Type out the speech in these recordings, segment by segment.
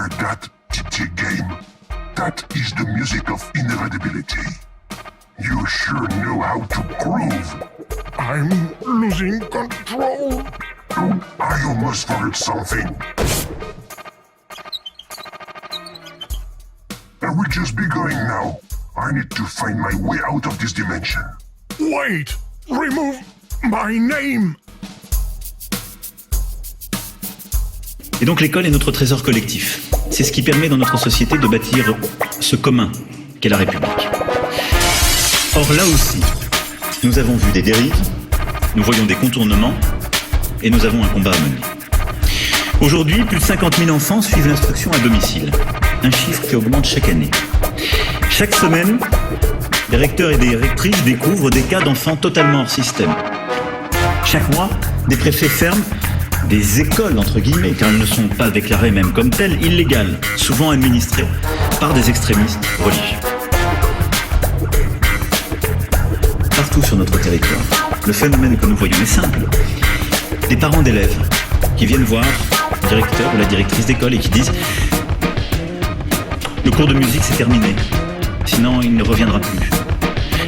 hear that, TT game? That is the music of inevitability. You sure know how to groove. I'm losing control. I almost forgot something. I will just be going now. I need to find my way out of this dimension. Wait! Remove my name! Et donc l'école est notre trésor collectif. C'est ce qui permet dans notre société de bâtir ce commun qu'est la République. Or là aussi, nous avons vu des dérives, nous voyons des contournements et nous avons un combat à mener. Aujourd'hui, plus de 50 000 enfants suivent l'instruction à domicile, un chiffre qui augmente chaque année. Chaque semaine, les recteurs et des rectrices découvrent des cas d'enfants totalement hors système. Chaque mois, des préfets ferment des écoles, entre guillemets, car elles ne sont pas déclarées même comme telles, illégales, souvent administrées par des extrémistes religieux. Partout sur notre territoire, le phénomène que nous voyons est simple. Des parents d'élèves qui viennent voir le directeur ou la directrice d'école et qui disent « Le cours de musique c'est terminé, sinon il ne reviendra plus.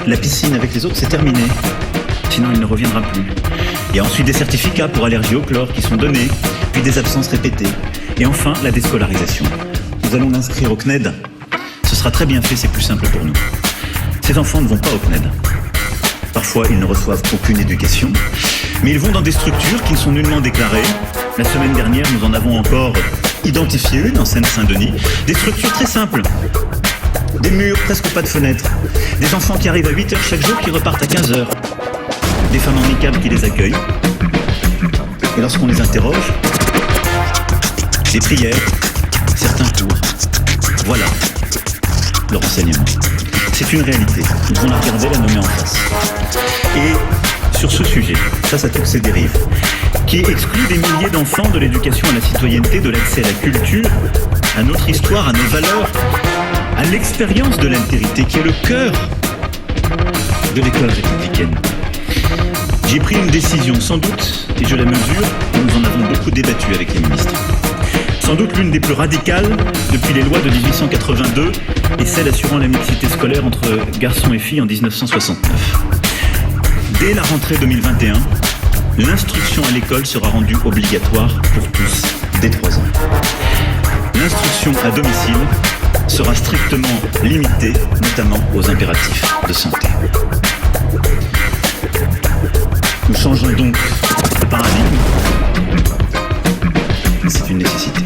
La piscine avec les autres c'est terminé, sinon il ne reviendra plus. » Il y a ensuite des certificats pour allergie au chlore qui sont donnés, puis des absences répétées. Et enfin, la déscolarisation. Nous allons l'inscrire au CNED. Ce sera très bien fait, c'est plus simple pour nous. Ces enfants ne vont pas au CNED. Parfois, ils ne reçoivent aucune éducation, mais ils vont dans des structures qui ne sont nullement déclarées. La semaine dernière, nous en avons encore identifié une en Seine-Saint-Denis. Des structures très simples. Des murs, presque pas de fenêtres. Des enfants qui arrivent à 8h chaque jour, qui repartent à 15h. Des femmes en niqab qui les accueillent. Et lorsqu'on les interroge, des prières, certains cours. Voilà le renseignement. C'est une réalité. Nous devons la regarder, la nommer en face. Et sur ce sujet, face à toutes ces dérives, qui excluent des milliers d'enfants de l'éducation à la citoyenneté, de l'accès à la culture, à notre histoire, à nos valeurs, à l'expérience de l'altérité, qui est le cœur de l'école républicaine. J'ai pris une décision, sans doute, et je la mesure, et nous en avons beaucoup débattu avec les ministres. Sans doute l'une des plus radicales depuis les lois de 1882 et celle assurant la mixité scolaire entre garçons et filles en 1969. Dès la rentrée 2021, l'instruction à l'école sera rendue obligatoire pour tous dès 3 ans. L'instruction à domicile sera strictement limitée, notamment aux impératifs de santé. Nous changeons donc de paradigme. C'est une nécessité.